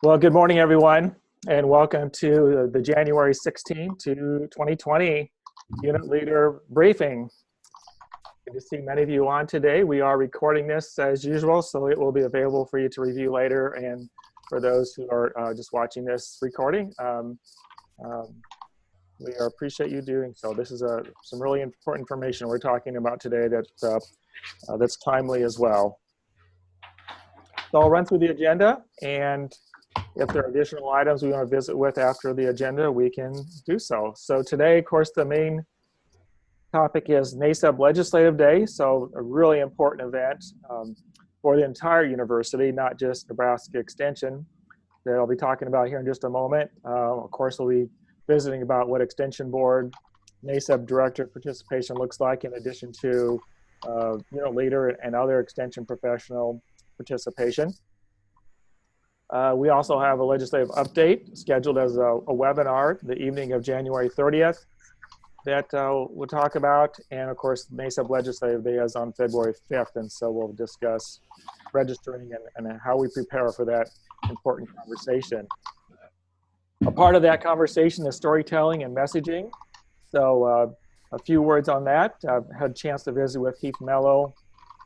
Well, good morning, everyone, and welcome to the January 16 to 2020 Unit Leader Briefing. Good to see many of you on today. We are recording this as usual, so it will be available for you to review later. And for those who are just watching this recording, we appreciate you doing so. This is some really important information we're talking about today that's timely as well. So I'll run through the agenda, and if there are additional items we want to visit with after the agenda, we can do so. So today, of course, the main topic is NASEB Legislative Day. So a really important event for the entire university, not just Nebraska Extension, that I'll be talking about here in just a moment. Of course, we'll be visiting about what Extension Board, NASEB Director participation looks like, in addition to unit leader and other Extension professional participation. We also have a legislative update scheduled as a webinar the evening of January 30th that we'll talk about. And of course, NASEB Legislative Day is on February 5th. And so we'll discuss registering and how we prepare for that important conversation. A part of that conversation is storytelling and messaging. So a few words on that. I've had a chance to visit with Heath Mello,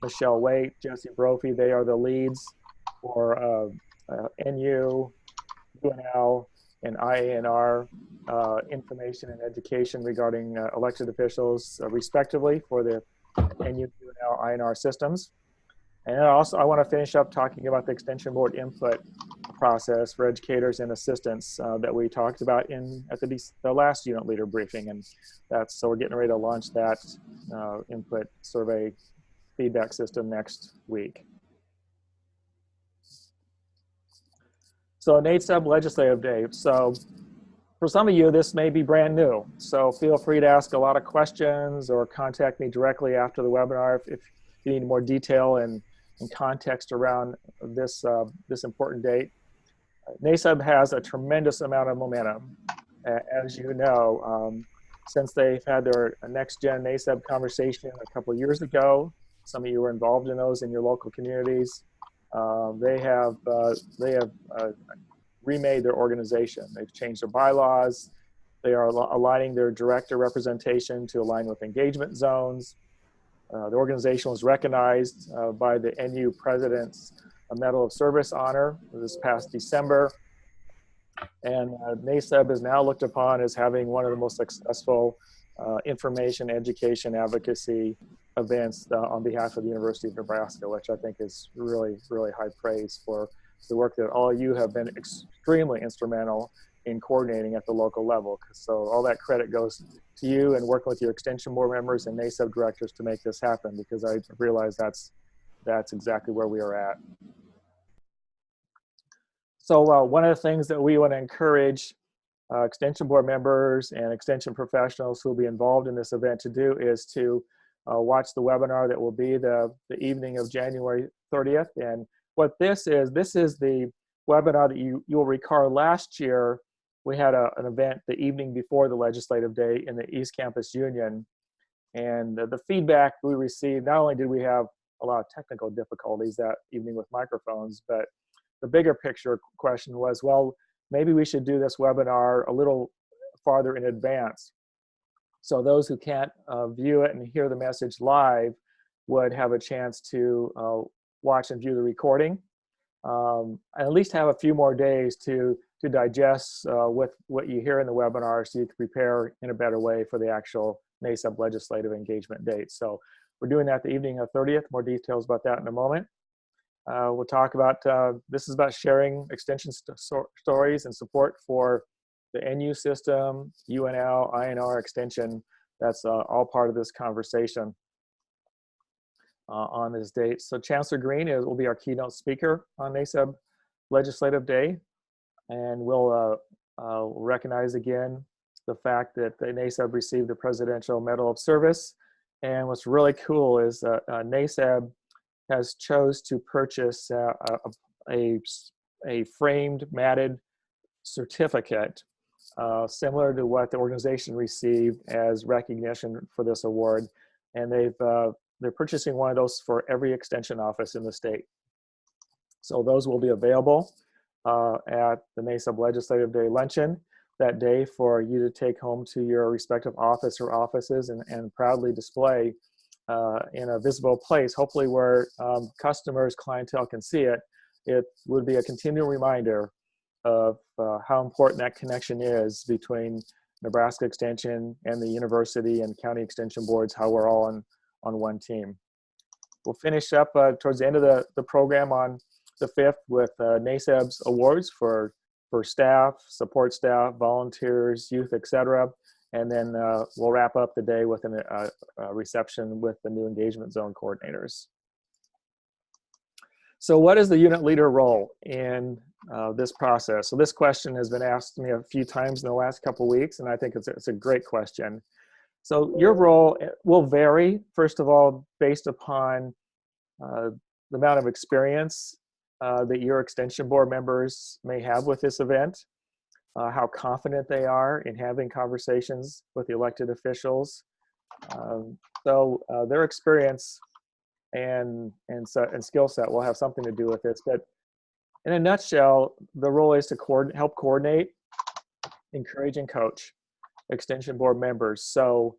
Michelle Waite, Jesse Brophy. They are the leads for NU, UNL, and IANR information and education regarding elected officials, respectively, for the NU, UNL, IANR systems. And also, I want to finish up talking about the Extension Board input process for educators and assistants that we talked about at the last unit leader briefing. And so we're getting ready to launch that input survey feedback system next week. So NASEB Legislative Day. So for some of you, this may be brand new. So feel free to ask a lot of questions or contact me directly after the webinar if you need more detail and context around this important date. NASEB has a tremendous amount of momentum. As you know, since they've had their next gen NASEB conversation a couple of years ago, some of you were involved in those in your local communities. They have remade their organization. They've changed their bylaws. They are aligning their director representation to align with engagement zones. The organization was recognized by the NU President's Medal of Service honor this past December. And NASEB is now looked upon as having one of the most successful information, education, advocacy events on behalf of the University of Nebraska, which I think is really, really high praise for the work that all of you have been extremely instrumental in coordinating at the local level. So all that credit goes to you and working with your Extension Board members and NASEB directors to make this happen, because I realize that's exactly where we are at. So one of the things that we want to encourage Extension Board members and Extension professionals who will be involved in this event to do is to watch the webinar that will be the evening of January 30th. And what this is the webinar that you'll recall last year. We had an event the evening before the Legislative Day in the East Campus Union. And the feedback we received, not only did we have a lot of technical difficulties that evening with microphones, but the bigger picture question was, well, maybe we should do this webinar a little farther in advance. So those who can't view it and hear the message live would have a chance to watch and view the recording, and at least have a few more days to digest with what you hear in the webinar, so you can prepare in a better way for the actual NASEB legislative engagement date. So we're doing that the evening of 30th. More details about that in a moment. We'll talk about, this is about sharing extension stories and support for the NU system, UNL, INR extension. That's all part of this conversation on this date. So Chancellor Green will be our keynote speaker on NASEB Legislative Day. And we'll recognize again the fact that the NASEB received the Presidential Medal of Service. And what's really cool is NASEB has chose to purchase a framed matted certificate similar to what the organization received as recognition for this award. And they're purchasing one of those for every extension office in the state. So those will be available at the NASEB Legislative Day Luncheon that day for you to take home to your respective office or offices and proudly display in a visible place, hopefully where customers, clientele can see it. It would be a continual reminder of how important that connection is between Nebraska Extension and the university and county extension boards, how we're all on one team. We'll finish up towards the end of the program on the 5th with NASEB's awards for staff, support staff, volunteers, youth, etc. And then we'll wrap up the day with a reception with the new engagement zone coordinators. So what is the unit leader role in this process? So this question has been asked me a few times in the last couple of weeks, and I think it's a great question. So your role will vary, first of all, based upon the amount of experience that your extension board members may have with this event, how confident they are in having conversations with the elected officials. So their experience and skill set will have something to do with this. But in a nutshell, the role is to help coordinate, encourage, and coach extension board members. So,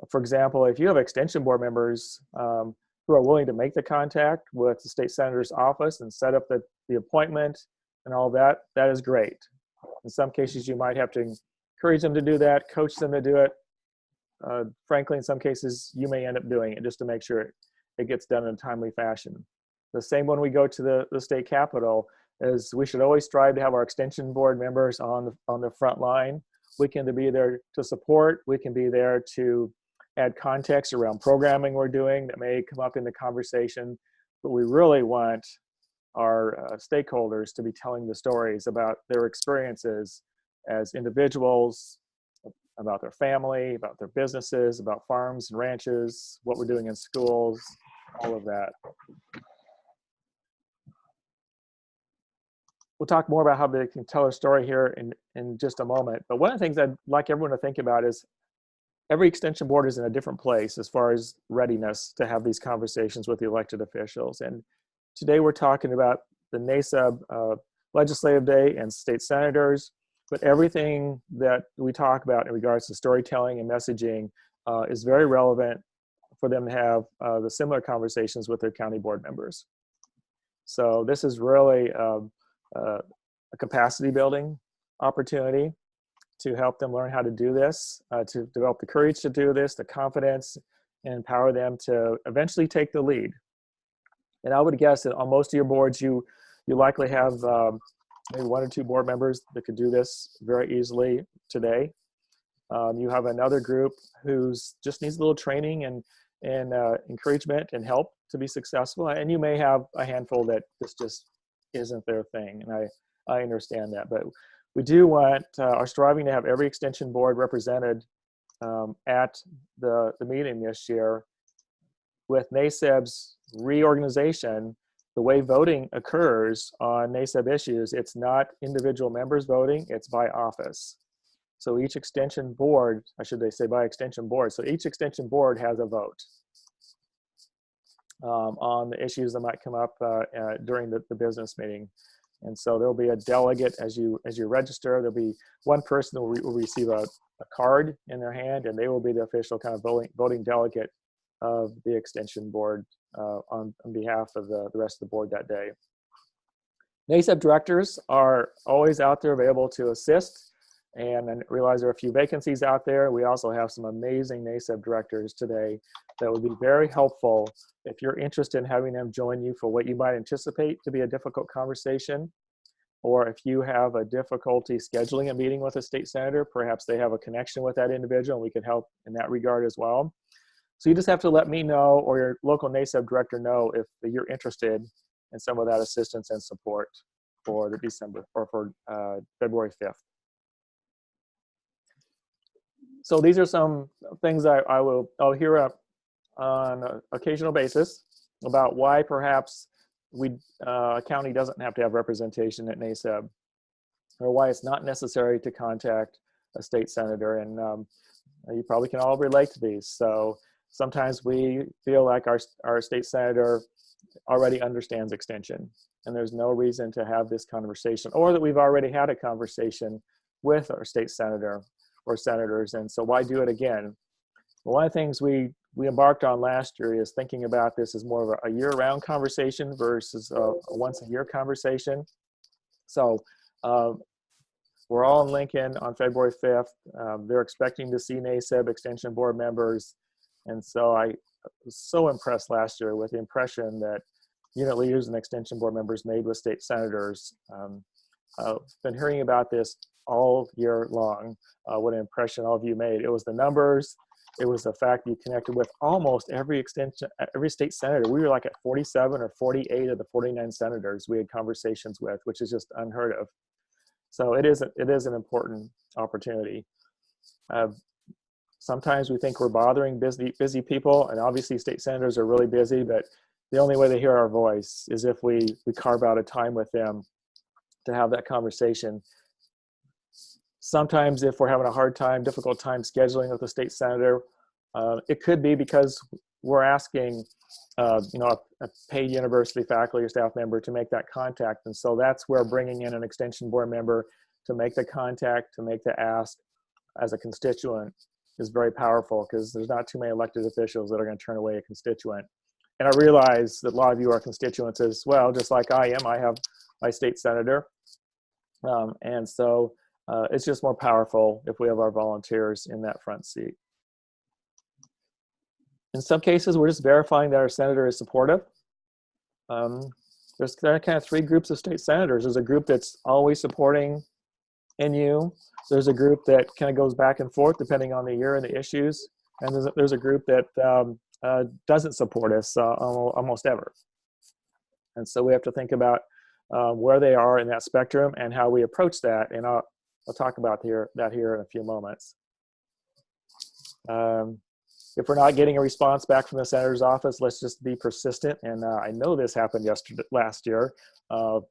for example, if you have extension board members who are willing to make the contact with the state senator's office and set up the appointment and all that, that is great. In some cases, you might have to encourage them to do that, coach them to do it. Frankly, in some cases, you may end up doing it just to make sure it gets done in a timely fashion. The same when we go to the state capitol is we should always strive to have our extension board members on the front line. We can be there to support. We can be there to add context around programming we're doing that may come up in the conversation. But we really want our stakeholders to be telling the stories about their experiences as individuals, about their family, about their businesses, about farms and ranches, what we're doing in schools, all of that. We'll talk more about how they can tell a story here in just a moment. But one of the things I'd like everyone to think about is every extension board is in a different place as far as readiness to have these conversations with the elected officials. And today we're talking about the NASEB Legislative Day and state senators, but everything that we talk about in regards to storytelling and messaging is very relevant for them to have the similar conversations with their county board members. So this is really a capacity building opportunity to help them learn how to do this, to develop the courage to do this, the confidence, and empower them to eventually take the lead. And I would guess that on most of your boards, you likely have maybe 1 or 2 board members that could do this very easily today. You have another group who's just needs a little training and encouragement and help to be successful. And you may have a handful that this just isn't their thing. And I understand that. But we do want, are striving to have every extension board represented at the meeting this year. With NASEB's reorganization, the way voting occurs on NASEB issues, it's not individual members voting, it's by office. So each extension board, I should say by extension board, so each extension board has a vote on the issues that might come up during the business meeting. And so there'll be a delegate as you register. There'll be one person who will receive a card in their hand, and they will be the official kind of voting delegate of the extension board on behalf of the rest of the board that day. NASEB directors are always out there available to assist, and I realize there are a few vacancies out there. We also have some amazing NASEB directors today that would be very helpful if you're interested in having them join you for what you might anticipate to be a difficult conversation, or if you have a difficulty scheduling a meeting with a state senator, perhaps they have a connection with that individual and we can help in that regard as well. So you just have to let me know or your local NASEB director know if you're interested in some of that assistance and support for the December or for February 5th. So these are some things I'll hear on an occasional basis about why perhaps a county doesn't have to have representation at NASEB, or why it's not necessary to contact a state senator. And you probably can all relate to these. So sometimes we feel like our state senator already understands extension. and there's no reason to have this conversation, or that we've already had a conversation with our state senator or senators, and so why do it again? Well, one of the things we embarked on last year is thinking about this as more of a year-round conversation versus a once-a-year conversation. So we're all in Lincoln on February 5th. They're expecting to see NASEB Extension Board members, and so I was so impressed last year with the impression that unit leaders and Extension Board members made with state senators. I've been hearing about this all year long, what an impression all of you made. It was the numbers, it was the fact that you connected with almost every state senator. We were like at 47 or 48 of the 49 senators we had conversations with, which is just unheard of. So it is an important opportunity. Sometimes we think we're bothering busy people, and obviously state senators are really busy, but the only way they hear our voice is if we carve out a time with them to have that conversation. Sometimes if we're having a hard time, difficult time scheduling with a state senator, it could be because we're asking a paid university faculty or staff member to make that contact. And so that's where bringing in an Extension Board member to make the contact, to make the ask as a constituent is very powerful, because there's not too many elected officials that are going to turn away a constituent. And I realize that a lot of you are constituents as well, just like I am. I have my state senator. And so it's just more powerful if we have our volunteers in that front seat. In some cases, we're just verifying that our senator is supportive. There's kind of three groups of state senators. There's a group that's always supporting NU. There's a group that kind of goes back and forth depending on the year and the issues. And there's a group that doesn't support us almost ever. And so we have to think about where they are in that spectrum and how we approach that. And I'll talk about that here in a few moments. If we're not getting a response back from the senator's office, let's just be persistent. And I know this happened last year.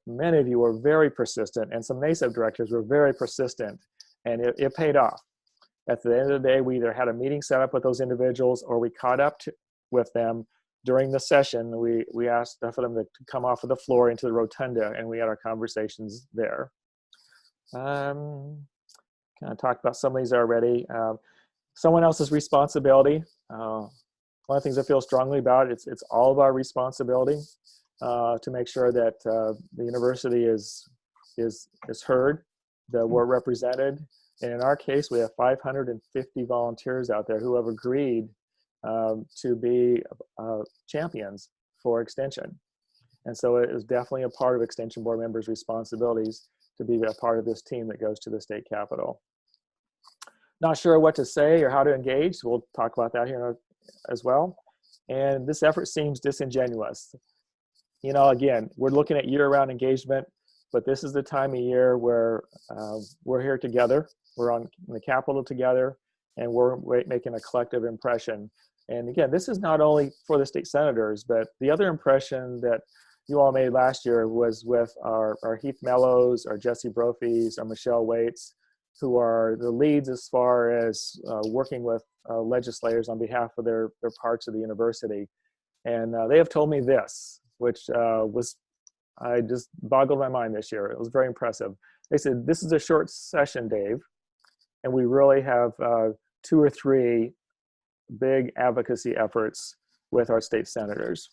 Many of you were very persistent, and some NASEB directors were very persistent, and it paid off. At the end of the day, we either had a meeting set up with those individuals, or we caught up with them during the session. We asked for them to come off of the floor into the rotunda, and we had our conversations there. Kind of talked about some of these already. Someone else's responsibility. One of the things I feel strongly about, it's all of our responsibility to make sure that the university is heard, that we're represented. And in our case, we have 550 volunteers out there who have agreed to be champions for Extension. And so it is definitely a part of Extension Board members' responsibilities to be a part of this team that goes to the state capitol. Not sure what to say or how to engage. We'll talk about that here as well. And this effort seems disingenuous. You know, again, we're looking at year-round engagement, but this is the time of year where we're here together. We're in the Capitol together, and we're making a collective impression. And again, this is not only for the state senators, but the other impression that you all made last year was with our Heath Mellows, our Jesse Brophies, our Michelle Waits, who are the leads as far as working with legislators on behalf of their parts of the university. And they have told me this, which I just boggled my mind this year. It was very impressive. They said, this is a short session, Dave, and we really have 2 or 3 big advocacy efforts with our state senators.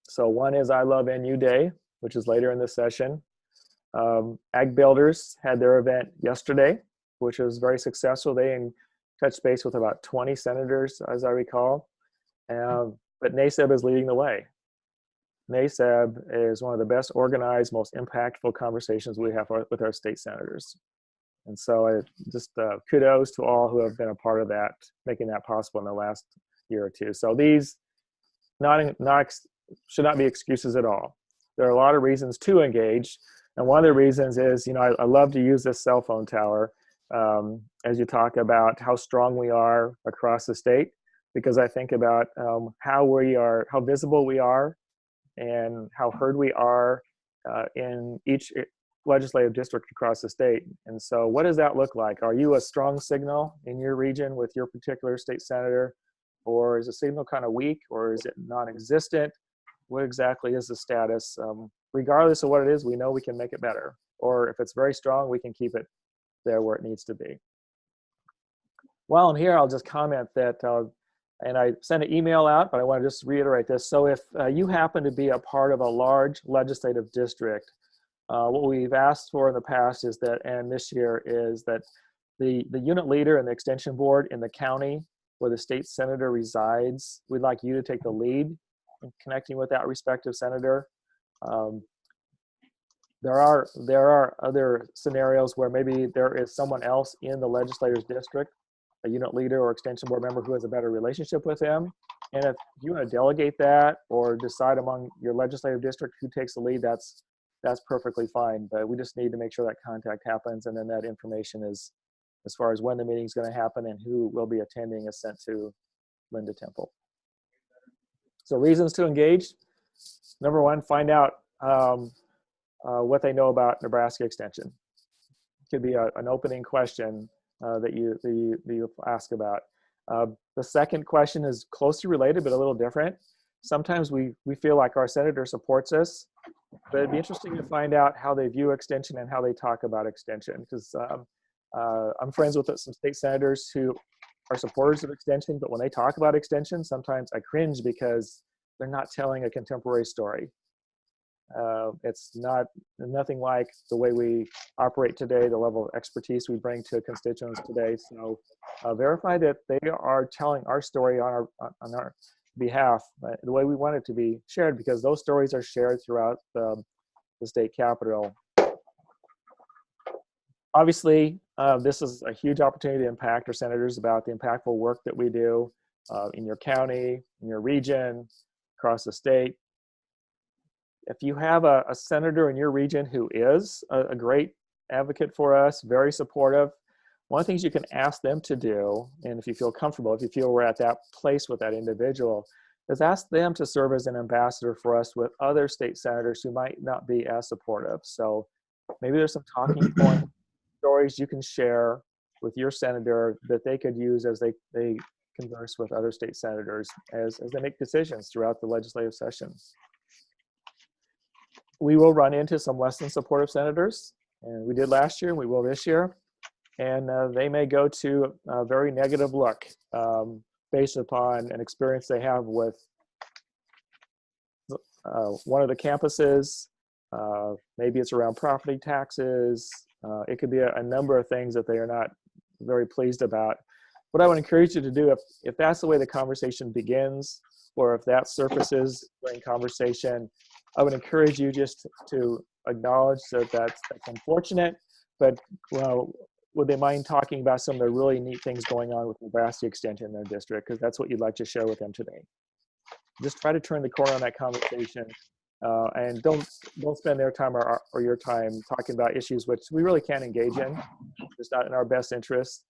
So one is I Love NU Day, which is later in the session. Ag Builders had their event yesterday, which was very successful. They touched base with about 20 senators, as I recall. But NASEB is leading the way. NASEB is one of the best organized, most impactful conversations we have with our state senators. And so I just kudos to all who have been a part of that, making that possible in the last year or two. So these should not be excuses at all. There are a lot of reasons to engage. And one of the reasons is, you know, I love to use this cell phone tower as you talk about how strong we are across the state, because I think about how visible we are and how heard we are in each legislative district across the state. And so what does that look like? Are you a strong signal in your region with your particular state senator? Or is the signal kind of weak, or is it non-existent? What exactly is the status? regardless of what it is, we know we can make it better. Or if it's very strong, we can keep it there where it needs to be. While I'm here, I'll just comment that, and I sent an email out, but I want to just reiterate this. So if you happen to be a part of a large legislative district, what we've asked for in the past is that, and this year, is that the unit leader and the extension board in the county where the state senator resides, we'd like you to take the lead in connecting with that respective senator. There are other scenarios where maybe there is someone else in the legislator's district, a unit leader or extension board member, who has a better relationship with him. And if you want to delegate that or decide among your legislative district who takes the lead, that's perfectly fine. But we just need to make sure that contact happens, and then that information is, as far as when the meeting is going to happen and who will be attending, is sent to Linda Temple. So reasons to engage. Number one, find out what they know about Nebraska Extension. It could be an opening question that you ask about. The second question is closely related but a little different. Sometimes we feel like our senator supports us, but it'd be interesting to find out how they view extension and how they talk about extension, because I'm friends with some state senators who are supporters of extension, but when they talk about extension, sometimes I cringe because they're not telling a contemporary story. It's nothing like the way we operate today, the level of expertise we bring to constituents today. So verify that they are telling our story on our behalf, the way we want it to be shared, because those stories are shared throughout the state capitol. Obviously, this is a huge opportunity to impact our senators about the impactful work that we do in your county, in your region, across the state. If you have a senator in your region who is a great advocate for us, very supportive, one of the things you can ask them to do, and if you feel comfortable, if you feel we're at that place with that individual, is ask them to serve as an ambassador for us with other state senators who might not be as supportive. So maybe there's some talking point stories you can share with your senator that they could use as they converse with other state senators as they make decisions throughout the legislative session. We will run into some less than supportive senators, and we did last year, and we will this year. And they may go to a very negative look based upon an experience they have with one of the campuses. Maybe it's around property taxes. It could be a number of things that they are not very pleased about. What I would encourage you to do, if that's the way the conversation begins, or if that surfaces during conversation, I would encourage you just to acknowledge that that's unfortunate, but would they mind talking about some of the really neat things going on with Nebraska Extension in their district, because that's what you'd like to share with them today. Just try to turn the corner on that conversation, and don't spend their time or your time talking about issues which we really can't engage in. It's not in our best interest.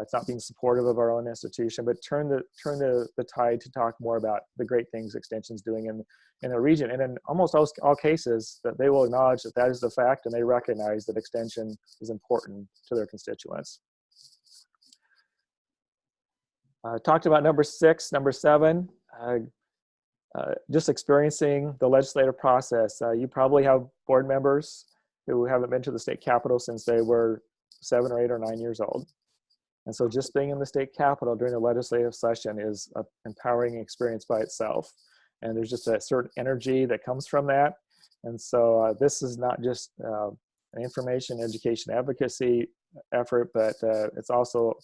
It's not being supportive of our own institution, but turn the tide to talk more about the great things Extension's doing in the region. And in almost all cases, that they will acknowledge that is the fact, and they recognize that Extension is important to their constituents. Talked about number 6, number 7, just experiencing the legislative process. You probably have board members who haven't been to the state capitol since they were 7 or 8 or 9 years old. And so just being in the state capitol during the legislative session is an empowering experience by itself. And there's just a certain energy that comes from that. And so this is not just an information, education, advocacy effort, but it's also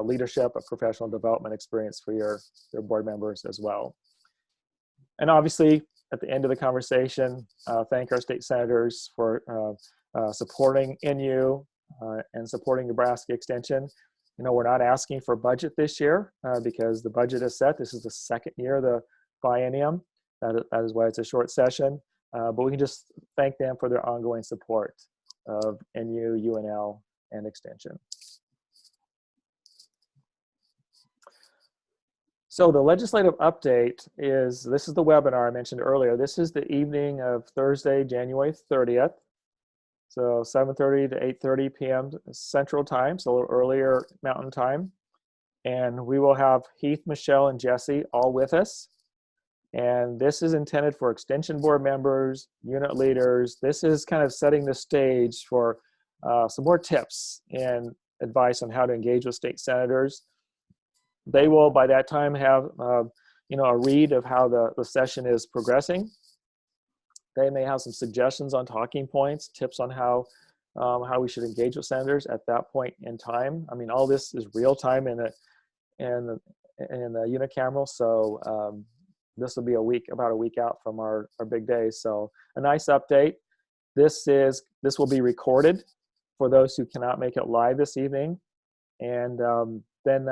leadership, a professional development experience for your board members as well. And obviously, at the end of the conversation, thank our state senators for supporting NU and supporting Nebraska Extension. You know, we're not asking for budget this year because the budget is set. This is the second year of the biennium. That is why it's a short session. But we can just thank them for their ongoing support of NU, UNL, and Extension. So the legislative update is, this is the webinar I mentioned earlier. This is the evening of Thursday, January 30th. So 7:30 to 8:30 p.m. Central Time, so a little earlier Mountain Time. And we will have Heath, Michelle, and Jesse all with us. And this is intended for extension board members, unit leaders. This is kind of setting the stage for some more tips and advice on how to engage with state senators. They will, by that time, have a read of how the session is progressing. They may have some suggestions on talking points, tips on how we should engage with senators at that point in time. I mean, all this is real time in the unicameral, so this will be about a week out from our big day. So a nice update. This will be recorded for those who cannot make it live this evening, and then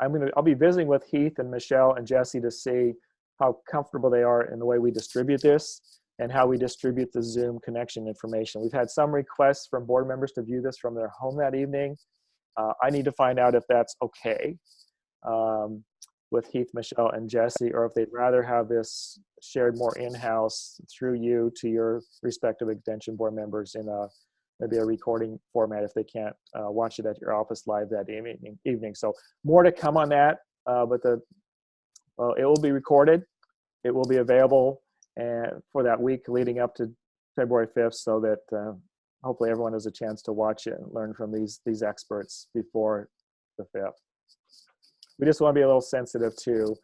I'll be visiting with Heath and Michelle and Jesse to see how comfortable they are in the way we distribute this and how we distribute the Zoom connection information. We've had some requests from board members to view this from their home that evening. I need to find out if that's okay with Heath, Michelle, and Jesse, or if they'd rather have this shared more in-house through you to your respective extension board members in maybe a recording format if they can't watch it at your office live that evening. So more to come on that, but it will be recorded. It will be available for that week leading up to February 5th, so that hopefully everyone has a chance to watch it and learn from these experts before the 5th. We just want to be a little sensitive to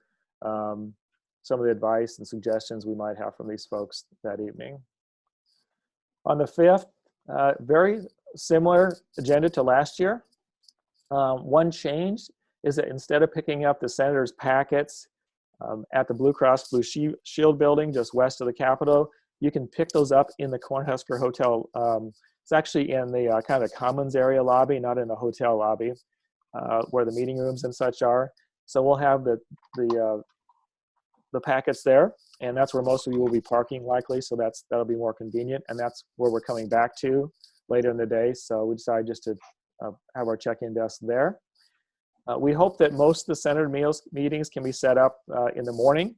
some of the advice and suggestions we might have from these folks that evening. On the 5th, very similar agenda to last year. One change is that instead of picking up the senator's packets at the Blue Cross Blue Shield building just west of the Capitol, you can pick those up in the Cornhusker Hotel. It's actually in the kind of commons area lobby, not in the hotel lobby, where the meeting rooms and such are. So we'll have the packets there, and that's where most of you will be parking likely, so that'll be more convenient, and that's where we're coming back to later in the day. So we decided just to have our check-in desk there. We hope that most of the Senate meetings can be set up in the morning,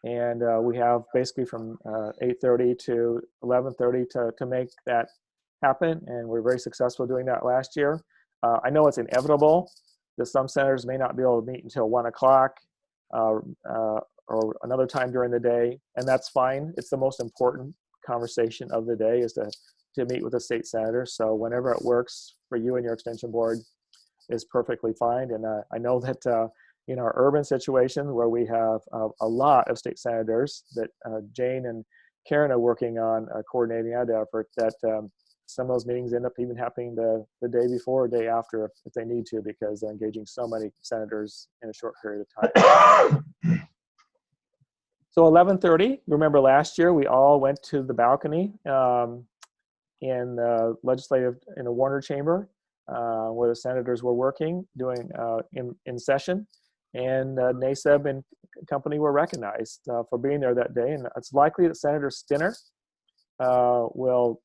and we have basically from 8:30 to 11:30 to make that happen, and we're very successful doing that last year. I know it's inevitable that some senators may not be able to meet until 1 o'clock or another time during the day, and that's fine. It's the most important conversation of the day is to meet with a state senator. So whenever it works for you and your extension board is perfectly fine. And I know that in our urban situation where we have a lot of state senators, that Jane and Karen are working on coordinating that effort, that some of those meetings end up even happening the day before or day after if they need to, because they're engaging so many senators in a short period of time. So 11:30, remember last year we all went to the balcony in the Warner Chamber where the senators were working, doing in session, and NASEB and company were recognized for being there that day. And it's likely that Senator Stinner will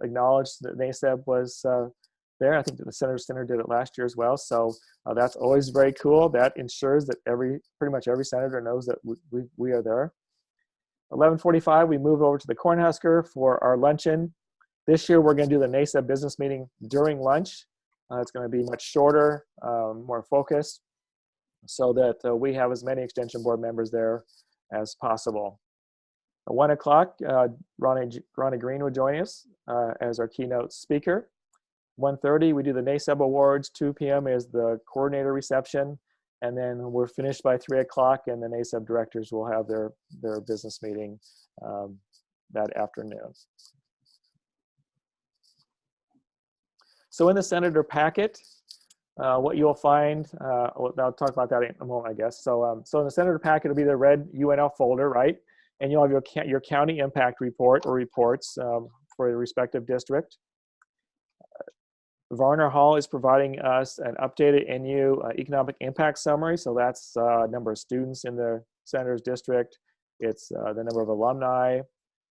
acknowledge that NASEB was there. I think that the Senator Stinner did it last year as well. So that's always very cool. That ensures that pretty much every senator knows that we are there. 11:45, we move over to the Cornhusker for our luncheon. This year, we're going to do the NASEB business meeting during lunch. It's going to be much shorter, more focused, so that we have as many extension board members there as possible. At 1 o'clock, Ronnie Green will join us as our keynote speaker. 1:30, we do the NASEB Awards. 2 p.m. is the coordinator reception. And then we're finished by 3 o'clock, and the NASEB directors will have their business meeting that afternoon. So in the senator packet, what you'll find, I'll talk about that in a moment, I guess. So in the senator packet will be the red UNL folder, right? And you'll have your county impact report or reports for the respective district. Varner Hall is providing us an updated NU economic impact summary. So that's number of students in the senator's district. It's the number of alumni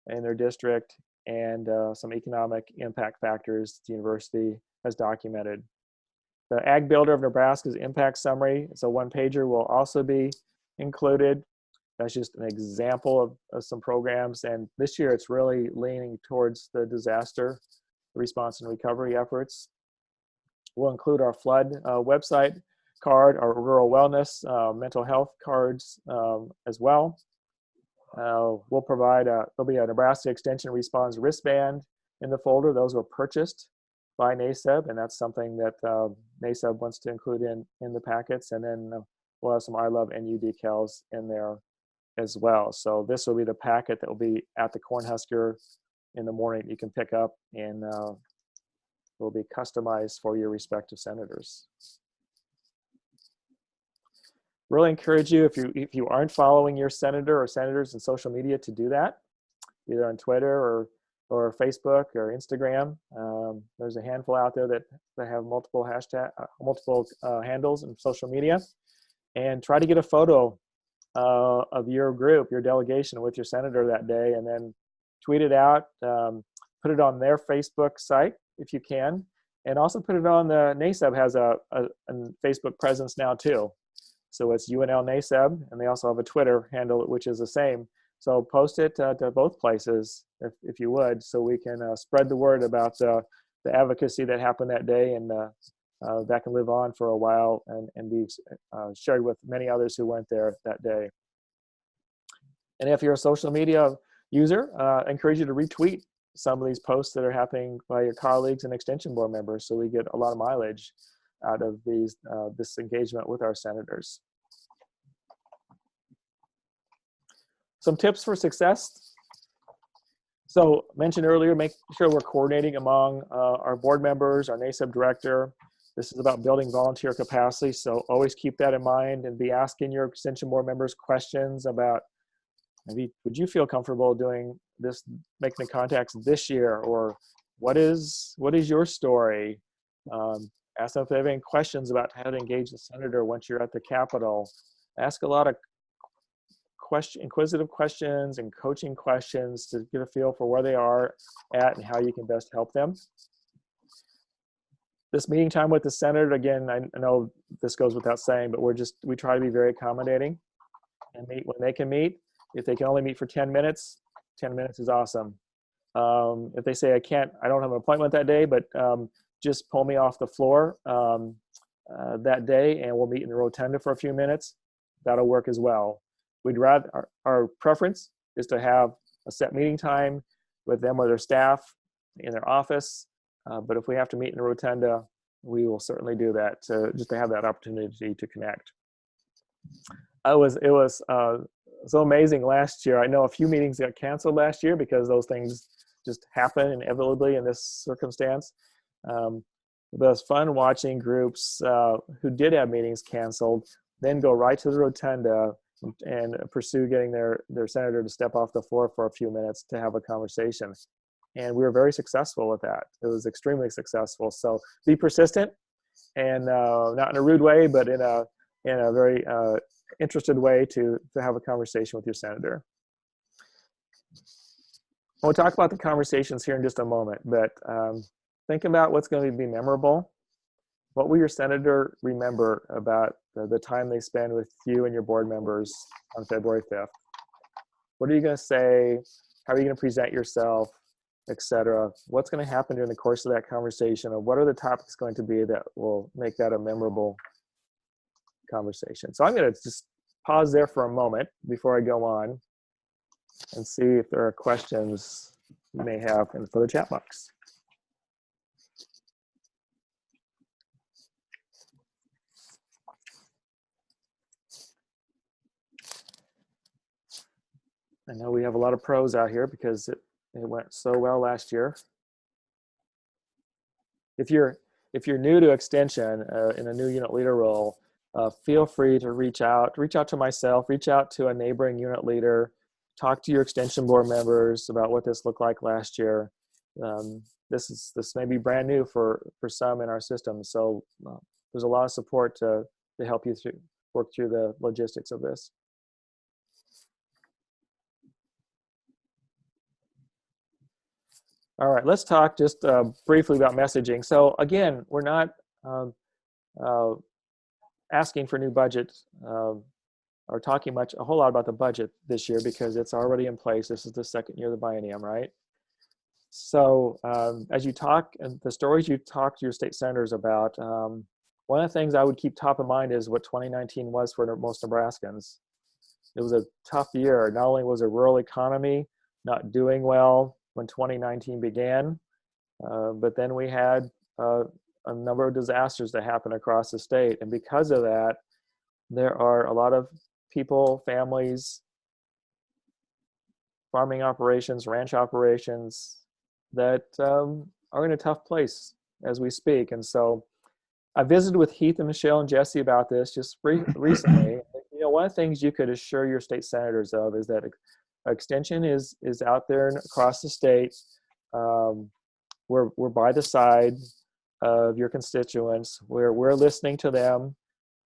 in their district, and some economic impact factors the university has documented. The Ag Builder of Nebraska's impact summary, it's a one-pager, will also be included. That's just an example of some programs. And this year it's really leaning towards the disaster response and recovery efforts. We'll include our flood website card, our rural wellness, mental health cards as well. we'll provide, there'll be a Nebraska Extension Response wristband in the folder. Those were purchased by NASEB, and that's something that NASEB wants to include in the packets. And then we'll have some I Love NU decals in there as well. So this will be the packet that will be at the Cornhusker in the morning. You can pick up, and will be customized for your respective senators. Really encourage you, if you aren't following your senator or senators in social media, to do that, either on Twitter or Facebook or Instagram. There's a handful out there that have multiple handles in social media, and try to get a photo of your group, your delegation with your senator that day, and then tweet it out, put it on their Facebook site if you can, and also put it on the NASEB has a Facebook presence now too. So it's UNL NASEB, and they also have a Twitter handle which is the same. So post it to both places if you would, so we can spread the word about the advocacy that happened that day, and that can live on for a while and be shared with many others who weren't there that day. And if you're a social media user, I encourage you to retweet some of these posts that are happening by your colleagues and extension board members, so we get a lot of mileage out of this engagement with our senators. Some tips for success. So mentioned earlier, make sure we're coordinating among our board members, our NASEB director. This is about building volunteer capacity, so always keep that in mind and be asking your extension board members questions about, maybe, would you feel comfortable doing this, making the contacts this year, or what is your story? Ask them if they have any questions about how to engage the senator once you're at the Capitol. Ask a lot of inquisitive questions and coaching questions to get a feel for where they are at and how you can best help them. This meeting time with the senator, again, I know this goes without saying, but we try to be very accommodating and meet when they can meet. If they can only meet for 10 minutes, 10 minutes is awesome. If they say, I don't have an appointment that day, but just pull me off the floor that day and we'll meet in the rotunda for a few minutes, that'll work as well. We'd rather, our preference is to have a set meeting time with them or their staff in their office. But if we have to meet in the rotunda, we will certainly do that, just to have that opportunity to connect. It was so amazing last year. I know a few meetings got canceled last year because those things just happen inevitably in this circumstance. But it was fun watching groups who did have meetings canceled, then go right to the rotunda and pursue getting their senator to step off the floor for a few minutes to have a conversation. And we were very successful with that. It was extremely successful. So be persistent, and not in a rude way, but in a very interested way to have a conversation with your senator. We'll talk about the conversations here in just a moment, but think about what's going to be memorable. What will your senator remember about the time they spend with you and your board members on February 5th? What are you going to say? How are you going to present yourself, etc.? What's going to happen during the course of that conversation, and what are the topics going to be that will make that a memorable conversation? So I'm going to just pause there for a moment before I go on and see if there are questions you may have for the chat box. I know we have a lot of pros out here because it went so well last year. If you're new to extension in a new unit leader role, feel free to reach out to myself, reach out to a neighboring unit leader, talk to your extension board members about what this looked like last year. This may be brand new for some in our system, so there's a lot of support to help you work through the logistics of this. All right, let's talk just briefly about messaging. So again, we're not asking for new budget or talking a whole lot about the budget this year because it's already in place. This is the second year of the biennium, right? So as you talk, and the stories you talk to your state senators about, one of the things I would keep top of mind is what 2019 was for most Nebraskans. it was a tough year. Not only was a rural economy not doing well when 2019 began, but then we had a number of disasters that happened across the state. And because of that, there are a lot of people, families, farming operations, ranch operations that are in a tough place as we speak. And so I visited with Heath and Michelle and Jesse about this just recently. You know, one of the things you could assure your state senators of is that Extension is out there and across the state. We're by the side of your constituents. We're listening to them.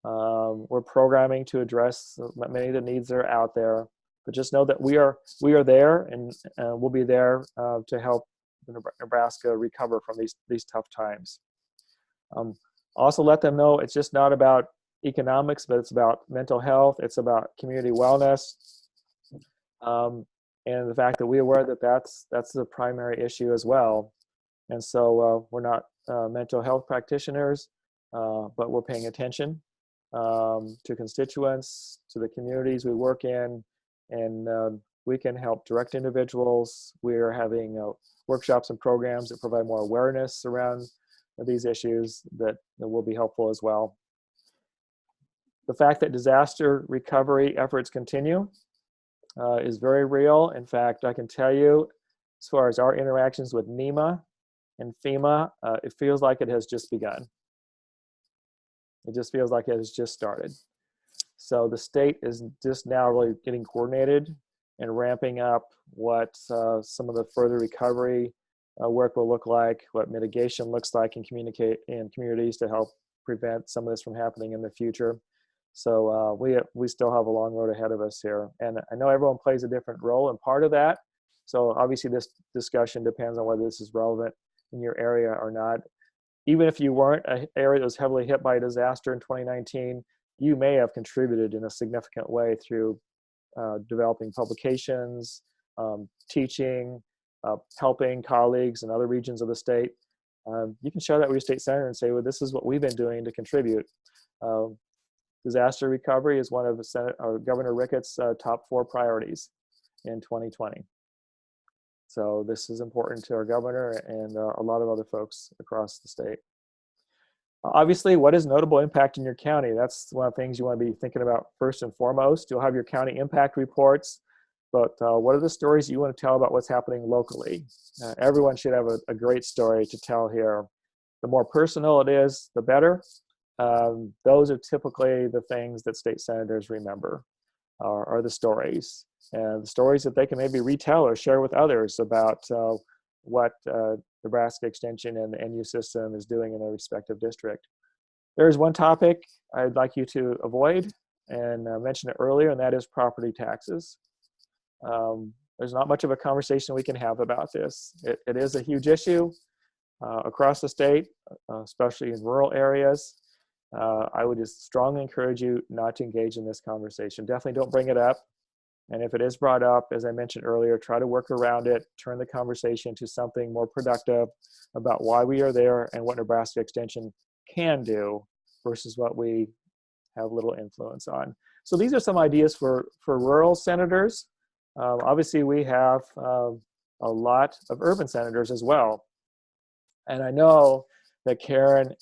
We're programming to address many of the needs that are out there. But just know that we are there, and we'll be there to help Nebraska recover from these tough times. Also let them know it's just not about economics, but it's about mental health. It's about community wellness. And the fact that we're aware that that's the primary issue as well. And so we're not mental health practitioners, but we're paying attention to constituents, to the communities we work in, and we can help direct individuals. We're having workshops and programs that provide more awareness around these issues that will be helpful as well. The fact that disaster recovery efforts continue is very real. In fact, I can tell you, as far as our interactions with NEMA and FEMA, it feels like it has just begun. It just feels like it has just started. So the state is just now really getting coordinated and ramping up what some of the further recovery work will look like, what mitigation looks like in communities to help prevent some of this from happening in the future. So we still have a long road ahead of us here. And I know everyone plays a different role in part of that. So obviously this discussion depends on whether this is relevant in your area or not. Even if you weren't an area that was heavily hit by a disaster in 2019, you may have contributed in a significant way through developing publications, teaching, helping colleagues in other regions of the state. You can share that with your state senator and say, well, this is what we've been doing to contribute. Disaster recovery is one of Governor Ricketts' top 4 priorities in 2020. So this is important to our governor and a lot of other folks across the state. Obviously, what is notable impact in your county? That's one of the things you want to be thinking about first and foremost. You'll have your county impact reports, but what are the stories you want to tell about what's happening locally? Everyone should have a great story to tell here. The more personal it is, the better. Those are typically the things that state senators remember, are the stories. And the stories that they can maybe retell or share with others about what Nebraska Extension and the NU system is doing in their respective district. There's one topic I'd like you to avoid, and I mentioned it earlier, and that is property taxes. There's not much of a conversation we can have about this. It is a huge issue across the state, especially in rural areas. I would just strongly encourage you not to engage in this conversation. Definitely don't bring it up. And if it is brought up, as I mentioned earlier, try to work around it, turn the conversation to something more productive about why we are there and what Nebraska Extension can do versus what we have little influence on. So these are some ideas for rural senators. Obviously, we have a lot of urban senators as well. And I know that Karen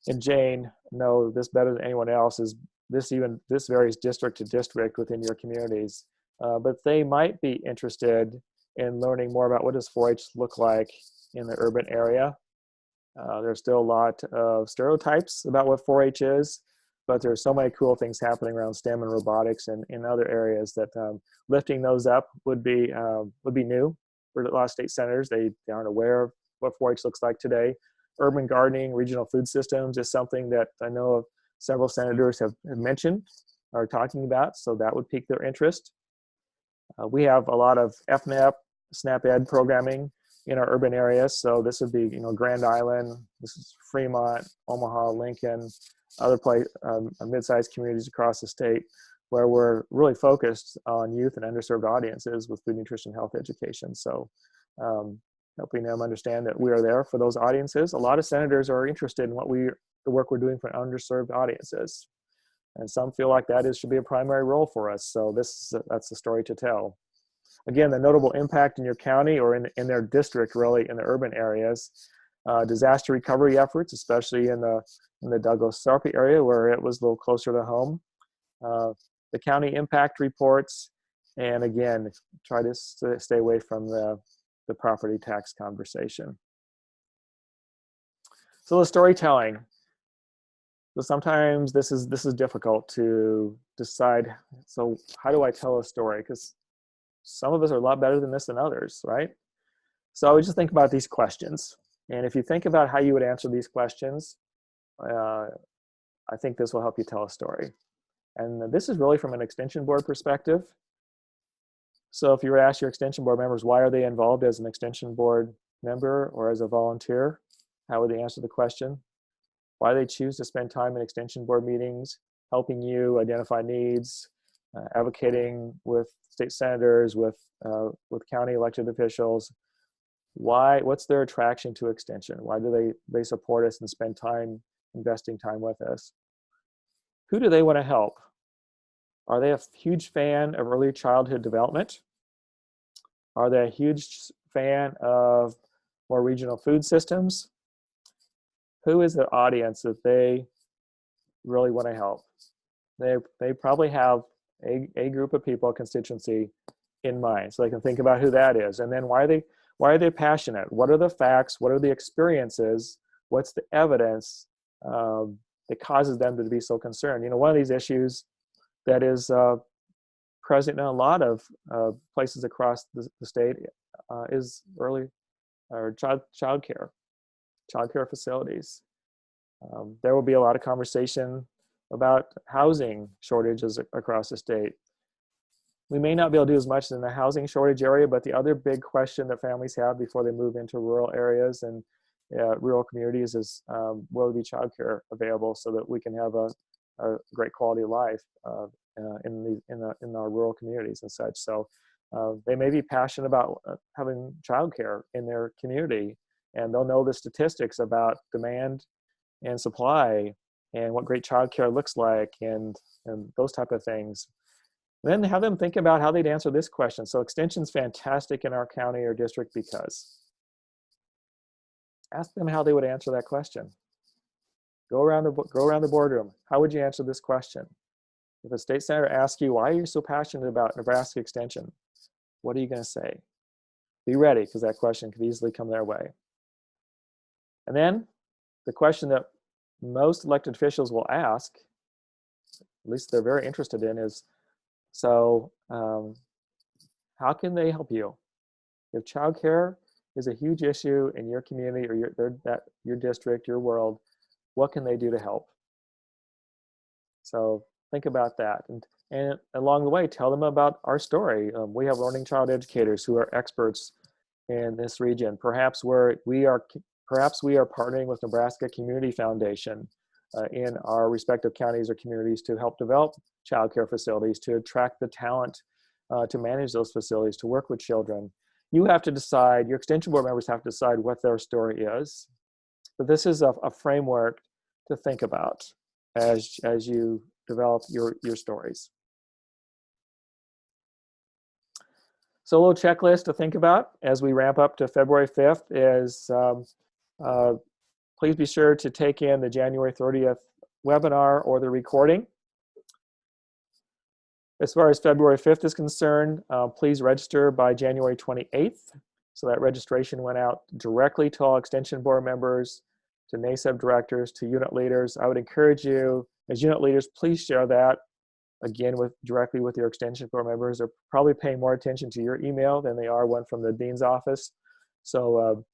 and Jane know this better than anyone else. This varies district to district within your communities, but they might be interested in learning more about what does 4-H look like in the urban area. There's still a lot of stereotypes about what 4-H is, but there's so many cool things happening around STEM and robotics and in other areas that lifting those up would be new for a lot of state senators. They aren't aware of what 4-H looks like today. Urban gardening, regional food systems is something that I know of several senators have mentioned or talking about, so that would pique their interest. We have a lot of FNAP, SNAP-Ed programming in our urban areas, so this would be, Grand Island, this is Fremont, Omaha, Lincoln, other mid-sized communities across the state where we're really focused on youth and underserved audiences with food, nutrition, health education. So helping them understand that we are there for those audiences. A lot of senators are interested in the work we're doing for underserved audiences. And some feel like that should be a primary role for us. So that's the story to tell. Again, the notable impact in your county or in their district, really, in the urban areas. Disaster recovery efforts, especially in the Douglas-Sarpy area where it was a little closer to home. The county impact reports, and again, try to stay away from the property tax conversation. So the storytelling. So sometimes this is difficult to decide. So how do I tell a story? Because some of us are a lot better than this than others, right? So just think about these questions. And if you think about how you would answer these questions, I think this will help you tell a story. And this is really from an extension board perspective. So if you were to ask your extension board members, why are they involved as an extension board member or as a volunteer? How would they answer the question? Why do they choose to spend time in extension board meetings, helping you identify needs, advocating with state senators, with county elected officials? What's their attraction to extension? Why do they support us and spend time investing time with us? Who do they want to help? Are they a huge fan of early childhood development? Are they a huge fan of more regional food systems? Who is the audience that they really want to help? They probably have a group of people, a constituency in mind, so they can think about who that is. And then why are they passionate? What are the facts? What are the experiences? What's the evidence that causes them to be so concerned? You know, one of these issues that is present in a lot of places across the state is early or child care facilities. There will be a lot of conversation about housing shortages across the state. We may not be able to do as much in the housing shortage area, but the other big question that families have before they move into rural areas and rural communities is, will there be childcare available so that we can have a great quality of life in our rural communities and such. So they may be passionate about having childcare in their community, and they'll know the statistics about demand and supply and what great childcare looks like and those type of things. And then have them think about how they'd answer this question. So extension's fantastic in our county or district because. Ask them how they would answer that question. Go around the boardroom. How would you answer this question? If a state senator asks you, why are you so passionate about Nebraska extension? What are you going to say? Be ready, because that question could easily come their way. And then the question that most elected officials will ask, at least they're very interested in, is, so how can they help you? If childcare is a huge issue in your community or your district, your world, what can they do to help? So think about that. And along the way, tell them about our story. We have learning child educators who are experts in this region. Perhaps we are partnering with Nebraska Community Foundation in our respective counties or communities to help develop child care facilities, to attract the talent to manage those facilities, to work with children. You have to decide, your extension board members have to decide what their story is. But this is a framework to think about as you develop your stories. So a little checklist to think about as we ramp up to February 5th is please be sure to take in the January 30th webinar or the recording. As far as February 5th is concerned, please register by January 28th. So that registration went out directly to all extension board members, to NASEB directors, to unit leaders. I would encourage you, as unit leaders, please share that again directly with your extension board members. They're probably paying more attention to your email than they are one from the dean's office. So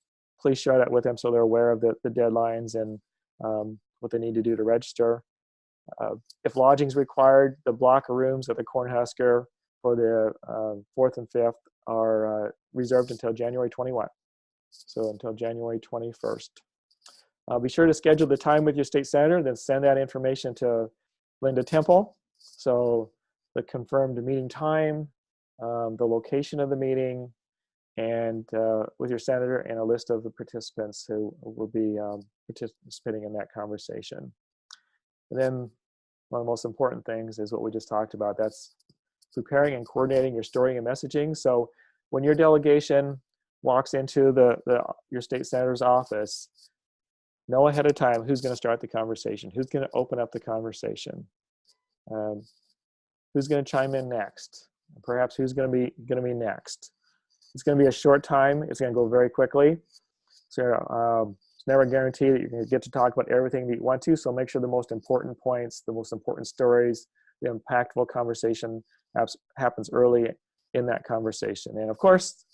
please share that with them so they're aware of the deadlines and what they need to do to register. If lodging is required, the block of rooms at the Cornhusker for the 4th and 5th are reserved until January 21. So until January 21st. Be sure to schedule the time with your state senator, then send that information to Linda Temple. So the confirmed meeting time, the location of the meeting, and with your senator, and a list of the participants who will be participating in that conversation. And then one of the most important things is what we just talked about. That's preparing and coordinating your story and messaging. So when your delegation walks into your state senator's office, know ahead of time who's going to start the conversation, who's going to open up the conversation, who's going to chime in next, perhaps who's going to be next. It's going to be a short time. It's going to go very quickly. So it's never guaranteed that you're going to get to talk about everything that you want to. So make sure the most important points, the most important stories, the impactful conversation happens early in that conversation. And of course,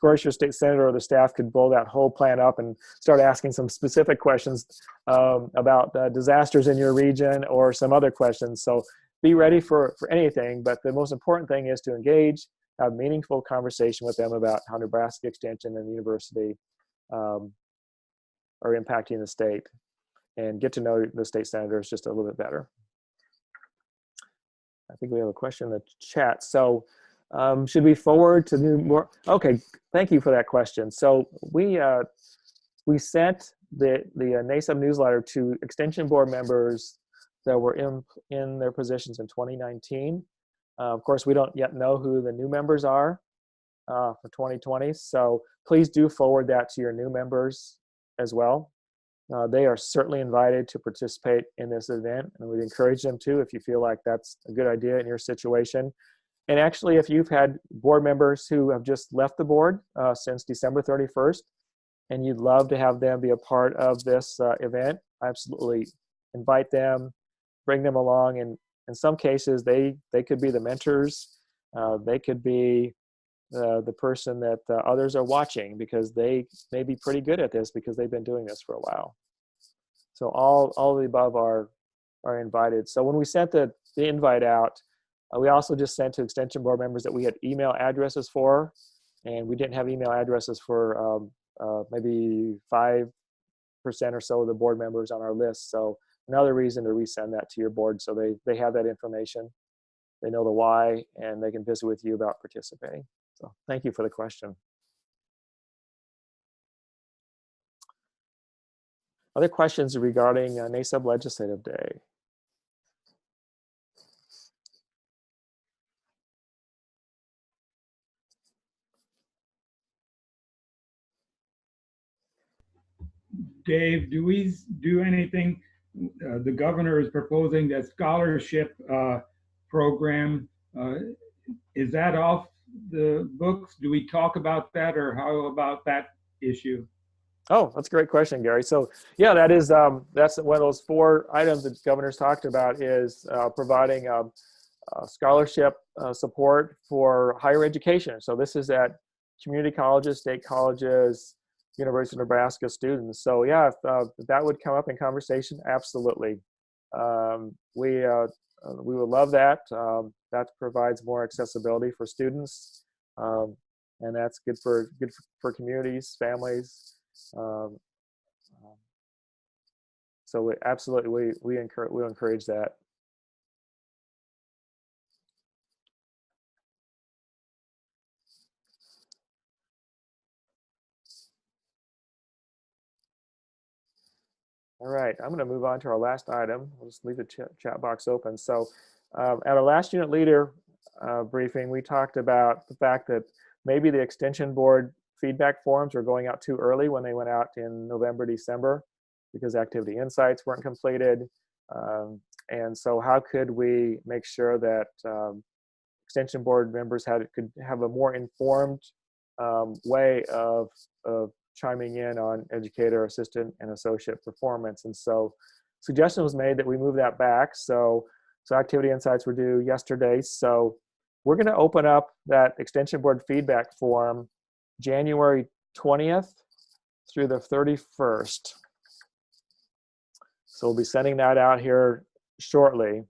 your state senator or the staff could blow that whole plan up and start asking some specific questions about disasters in your region or some other questions. So be ready for anything, but the most important thing is to engage, have meaningful conversation with them about how Nebraska Extension and the university are impacting the state, and get to know the state senators just a little bit better. I think we have a question in the chat. So should we forward to do more? Okay, thank you for that question. So we sent the NASEB newsletter to Extension Board members that were in their positions in 2019. Of course, we don't yet know who the new members are for 2020. So please do forward that to your new members as well. They are certainly invited to participate in this event, and we'd encourage them to if you feel like that's a good idea in your situation. And actually, if you've had board members who have just left the board since December 31st, and you'd love to have them be a part of this event, absolutely invite them, bring them along. And in some cases, they could be the mentors. They could be the person that others are watching, because they may be pretty good at this because they've been doing this for a while. So all of the above are invited. So when we sent the invite out, we also just sent to Extension Board members that we had email addresses for, and we didn't have email addresses for maybe 5% or so of the board members on our list. So another reason to resend that to your board, so they have that information, they know the why, and they can visit with you about participating. So thank you for the question. Other questions regarding NASEB Legislative Day? Dave, do we do anything? The governor is proposing that scholarship program. Is that off the books? Do we talk about that, or how about that issue? Oh, that's a great question, Gary. So yeah, that's one of those 4 items that the governor's talked about, is providing scholarship support for higher education. So this is at community colleges, state colleges, University of Nebraska students. So yeah, if that would come up in conversation, absolutely. We would love that. That provides more accessibility for students, and that's good for communities, families. So we encourage that. All right, I'm going to move on to our last item. We'll just leave the chat box open. So at our last unit leader briefing, we talked about the fact that maybe the Extension Board feedback forms were going out too early when they went out in November, December, because activity insights weren't completed. And so how could we make sure that Extension Board members could have a more informed way of chiming in on educator, assistant, and associate performance? And so suggestion was made that we move that back. So activity insights were due yesterday. So we're going to open up that Extension Board feedback form January 20th through the 31st. So we'll be sending that out here shortly.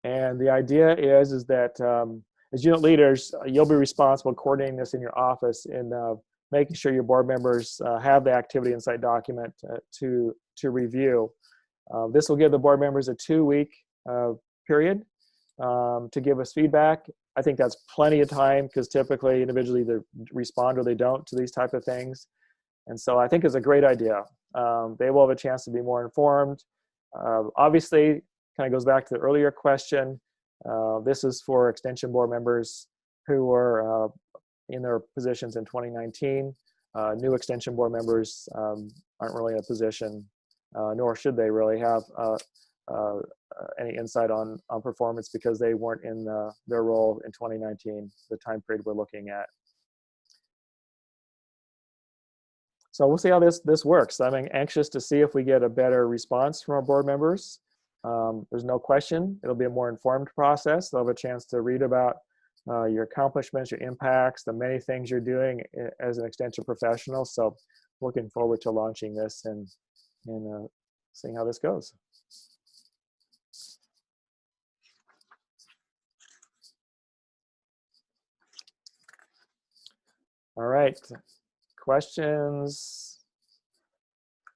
And the idea is that as unit leaders, you'll be responsible coordinating this in your office and making sure your board members have the activity insight document to review. This will give the board members a 2-week period to give us feedback. I think that's plenty of time, because typically individually they respond or they don't to these type of things. And so I think it's a great idea. They will have a chance to be more informed. Obviously, kind of goes back to the earlier question. This is for Extension Board members who were in their positions in 2019. New Extension Board members aren't really in a position, nor should they really have any insight on performance because they weren't in their role in 2019, the time period we're looking at. So we'll see how this works. I'm anxious to see if we get a better response from our board members. There's no question it'll be a more informed process. They'll have a chance to read about your accomplishments, your impacts, the many things you're doing as an extension professional. So looking forward to launching this and seeing how this goes. All right, questions?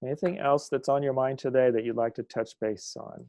Anything else that's on your mind today that you'd like to touch base on?